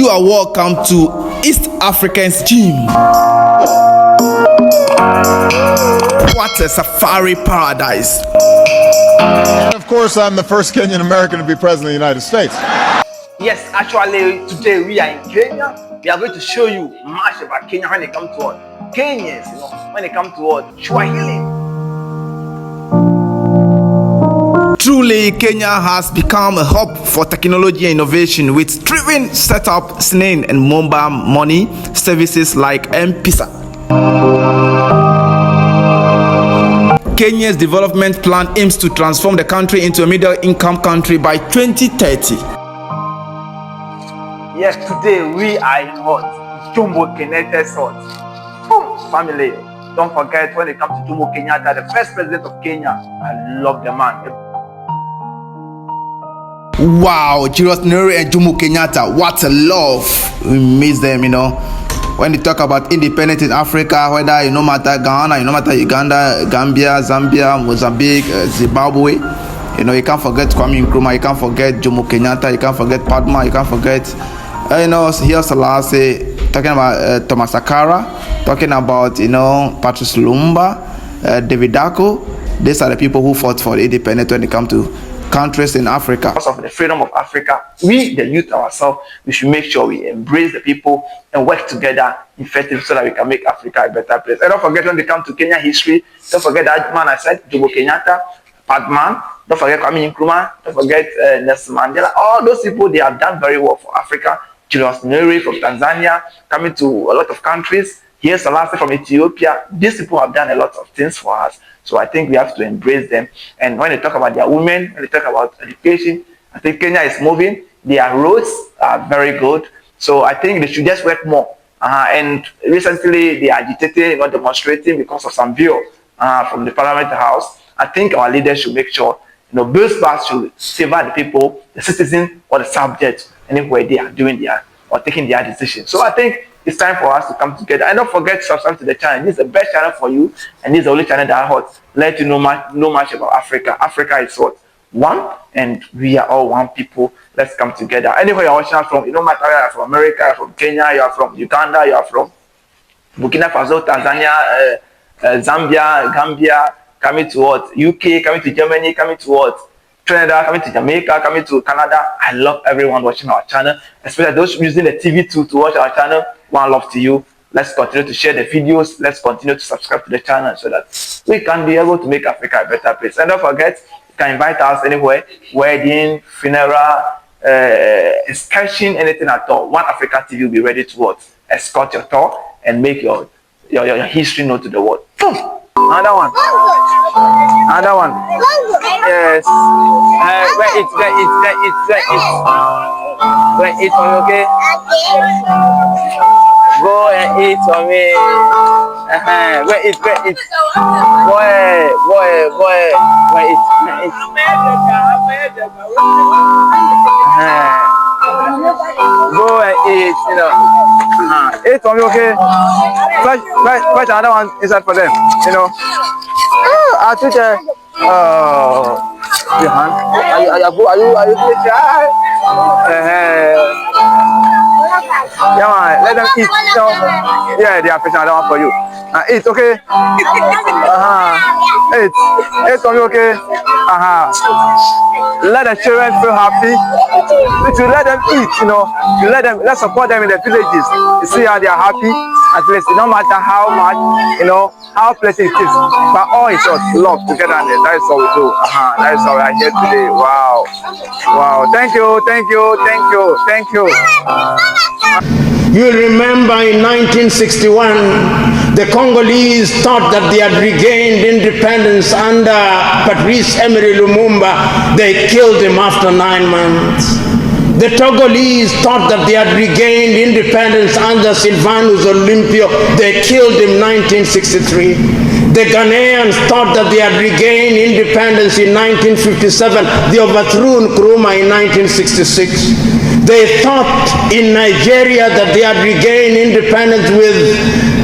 You are welcome to East African's Gym. What a safari paradise. And of course, I'm the first Kenyan American to be president of the United States. Yes, actually, today we are in Kenya. We are going to show you much about Kenya when it comes to what Kenyans, when it comes to what Swahili. Truly, Kenya has become a hub for technology and innovation with driven startup, SNAIN and mobile money services like M-Pesa. Kenya's development plan aims to transform the country into a middle-income country by 2030. Yes, today we are in what? Jomo Kenyatta's hut. Family, don't forget when it comes to Jomo Kenyatta, the first president of Kenya. I love the man. Wow, Julius Nyerere and Jomo Kenyatta, what a love. We miss them, When they talk about independence in Africa, whether no matter Ghana, no matter Uganda, Gambia, Zambia, Mozambique, Zimbabwe, you can't forget Kwame Nkrumah, you can't forget Jomo Kenyatta, you can't forget Padma, you can't forget, here Selassie, talking about Thomas Sankara, talking about, Patrice Lumumba, David Dako. These are the people who fought for independence when it comes to countries in Africa. Because of the freedom of Africa, we, the youth ourselves, we should make sure we embrace the people and work together effectively so that we can make Africa a better place. And don't forget when they come to Kenya history, don't forget that man I said, Jomo Kenyatta, Padman, don't forget Kwame Nkrumah, don't forget Nelson Mandela. All those people, they have done very well for Africa. Julius Nyerere from Tanzania, coming to a lot of countries. Here's Selassie from Ethiopia. These people have done a lot of things for us. So I think we have to embrace them. And when they talk about their women, when they talk about education, I think Kenya is moving. Their roads are very good. So I think they should just work more. And recently they agitated, demonstrating because of some bill from the Parliament House. I think our leaders should make sure, those parts should favor the people, the citizens, or the subjects, anywhere they are doing or taking their decisions. So I think it's time for us to come together. And don't forget to subscribe to the channel. This is the best channel for you, and this is the only channel that has let you know much about Africa. Africa is what? One, and we are all one people. Let's come together. Anywhere you're watching us from, no matter where you're from, America, you're from Kenya, you're from Uganda, you're from Burkina Faso, Tanzania, Zambia, Gambia, coming to what? UK, coming to Germany, coming to what? Trinidad, coming to Jamaica, coming to Canada. I love everyone watching our channel, especially those using the TV to watch our channel. One love to you. Let's continue to share the videos. Let's continue to subscribe to the channel so that we can be able to make Africa a better place. And don't forget, you can invite us anywhere, wedding, funeral, excursion, anything at all. One Africa TV will be ready to escort your tour and make your history known to the world. Another one. Another one. Yes. Where it. Where it for me, okay? Go and eat for me. Where it. Boy. Where it. Go and eat, Eat for me, okay? Fetch another one inside for them, I took your hand. Are you shy? Yeah, man, let them eat. Yeah, they are fetching another one for you. Eat, okay? Eat for me, okay? Let the children feel happy. To let them eat, let's support them in the villages. You see how they are happy. At least, no matter how much, how pleasant it is, but all is just love together, and that is all we do. That is all we are here today. Wow. Thank you. You remember in 1961, the Congolese thought that they had regained independence under Patrice Emery Lumumba. They killed him after 9 months. The Togolese thought that they had regained independence under Sylvanus Olympio. They killed him in 1963. The Ghanaians thought that they had regained independence in 1957. They overthrew Nkrumah in 1966. They thought in Nigeria that they had regained independence with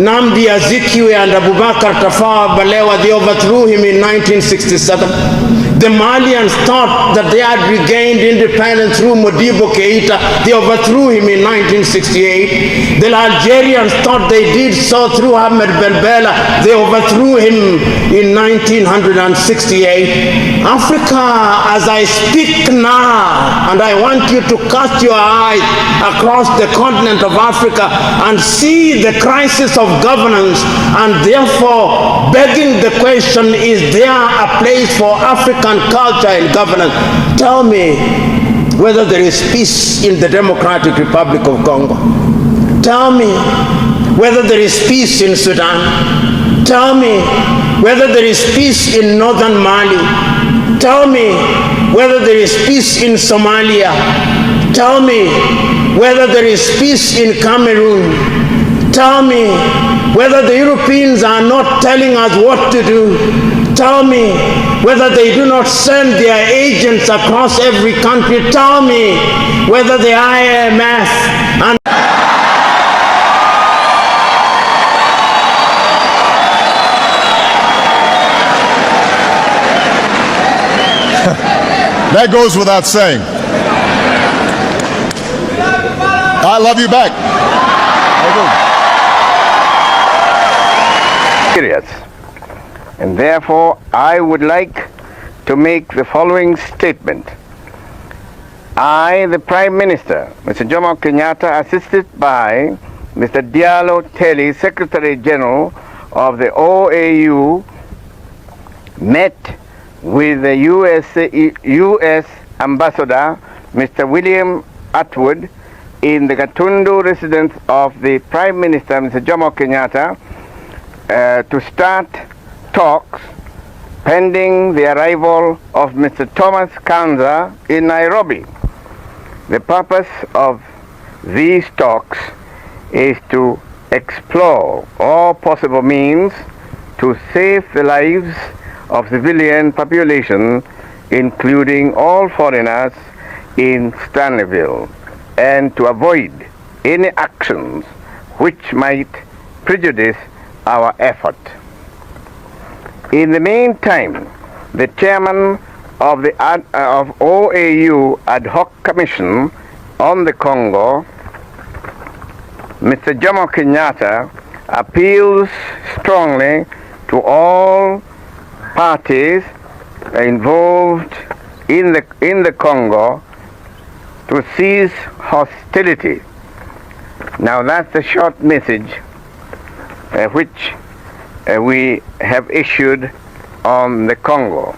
Nnamdi Azikiwe and Abubakar Tafawa Balewa. They overthrew him in 1967. The Malians thought that they had regained independence through Modibo Keita. They overthrew him in 1968. The Algerians thought they did so through Ahmed Ben Bella. They overthrew him in 1968. Africa, as I speak now, and I want you to cast your eyes across the continent of Africa and see the crisis of governance, and therefore begging the question, is there a place for African culture and governance? Tell me whether there is peace in the Democratic Republic of Congo. Tell me whether there is peace in Sudan. Tell me whether there is peace in northern Mali. Tell me whether there is peace in Somalia. Tell me whether there is peace in Cameroon. Tell me whether the Europeans are not telling us what to do. Tell me whether they do not send their agents across every country. Tell me whether the IMF and That goes without saying. I love you back. Serious. And therefore, I would like to make the following statement. I, the Prime Minister, Mr. Jomo Kenyatta, assisted by Mr. Diallo Telly, Secretary General of the OAU, met with the U.S. Ambassador, Mr. William Atwood, in the Gatundu residence of the Prime Minister, Mr. Jomo Kenyatta, to start talks pending the arrival of Mr. Thomas Kanza in Nairobi. The purpose of these talks is to explore all possible means to save the lives of civilian population, including all foreigners in Stanleyville, and to avoid any actions which might prejudice our effort. In the meantime, the chairman of the OAU Ad Hoc Commission on the Congo, Mr. Jomo Kenyatta, appeals strongly to all parties involved in the Congo to cease hostility. Now that's a short message which we have issued on the Congo.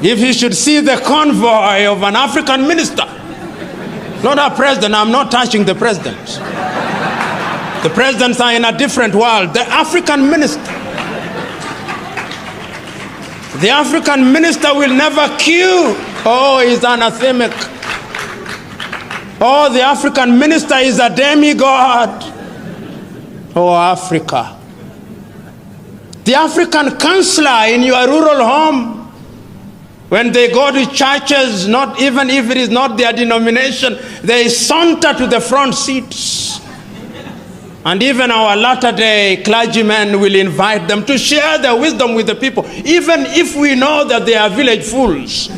If you should see the convoy of an African minister, not our president, I'm not touching the presidents. The presidents are in a different world. The African minister. The African minister will never queue. Oh, he's anathemic. Oh, the African minister is a demigod. Oh, Africa. The African counselor in your rural home, when they go to churches, not even if it is not their denomination, they saunter to the front seats. And even our latter-day clergymen will invite them to share their wisdom with the people, even if we know that they are village fools.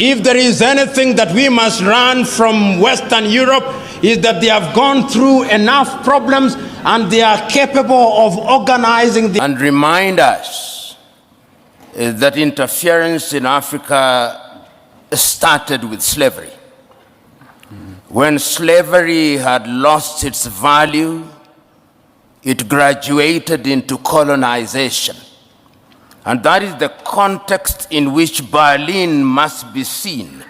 If there is anything that we must learn from Western Europe, is that they have gone through enough problems and they are capable of organizing and remind us that interference in Africa started with slavery. When slavery had lost its value, it graduated into colonization. And that is the context in which Berlin must be seen,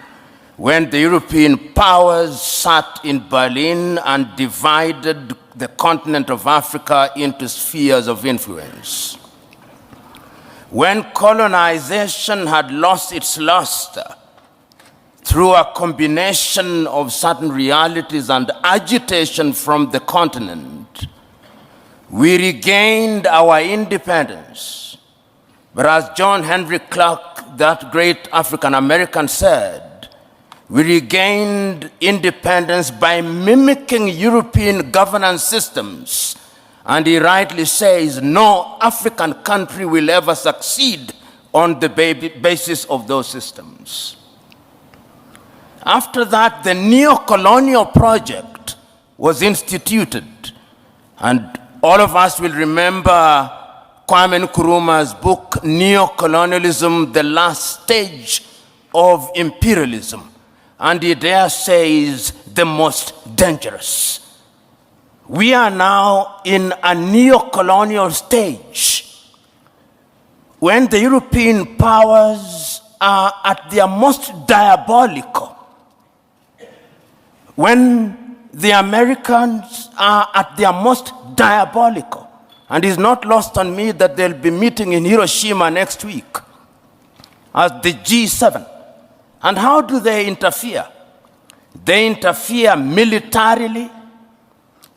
when the European powers sat in Berlin and divided the continent of Africa into spheres of influence. When colonization had lost its luster through a combination of certain realities and agitation from the continent, we regained our independence. But as John Henry Clark, that great African-American, said, we regained independence by mimicking European governance systems. And he rightly says, no African country will ever succeed on the basis of those systems. After that, the neo-colonial project was instituted. And all of us will remember Kwame Nkrumah's book, Neo-Colonialism, the Last Stage of Imperialism. And he there says, the most dangerous. We are now in a neo-colonial stage when the European powers are at their most diabolical, when the Americans are at their most diabolical. And it's not lost on me that they'll be meeting in Hiroshima next week as the G7. And how do they interfere? They interfere militarily.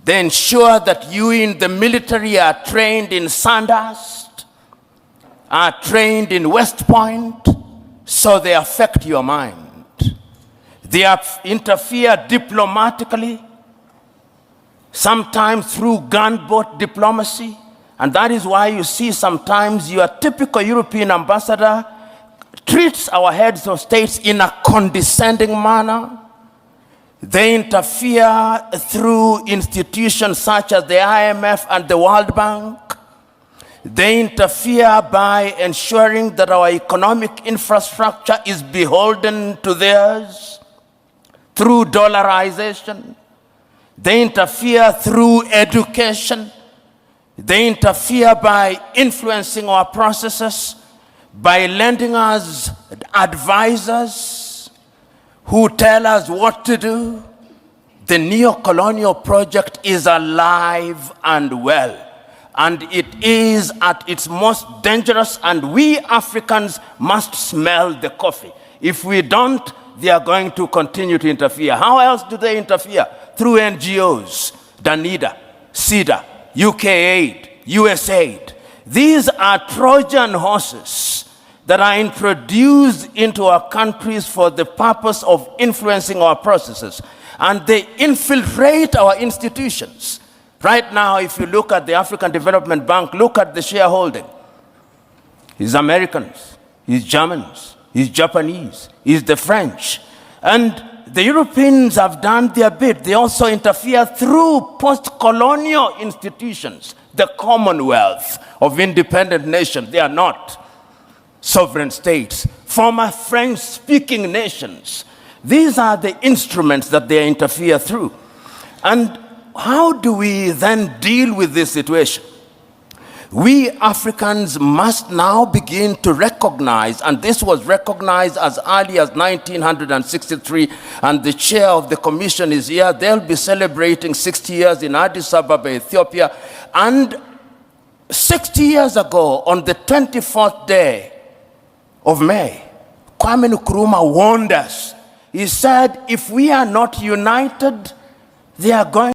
They ensure that you in the military are trained in Sandhurst, are trained in West Point, so they affect your mind. They interfere diplomatically, sometimes through gunboat diplomacy, and that is why you see sometimes your typical European ambassador treats our heads of states in a condescending manner. They interfere through institutions such as the IMF and the World Bank. They interfere by ensuring that our economic infrastructure is beholden to theirs through dollarization. They interfere through education. They interfere by influencing our processes, by lending us advisors who tell us what to do. The neo-colonial project is alive and well, and it is at its most dangerous, and we Africans must smell the coffee. If we don't, they are going to continue to interfere. How else do they interfere? Through NGOs, Danida, CEDA, UK Aid, USAID. These are Trojan horses that are introduced into our countries for the purpose of influencing our processes. And they infiltrate our institutions. Right now, if you look at the African Development Bank, look at the shareholding. It's Americans, it's Germans, it's Japanese, it's the French. And the Europeans have done their bit. They also interfere through post-colonial institutions, the Commonwealth of independent nations. They are not sovereign states, former French-speaking nations. These are the instruments that they interfere through. And how do we then deal with this situation? We Africans must now begin to recognize, and this was recognized as early as 1963, and the chair of the commission is here. They'll be celebrating 60 years in Addis Ababa, Ethiopia. And 60 years ago, on the 24th day of May, Kwame Nkrumah warned us. He said, if we are not united, they are going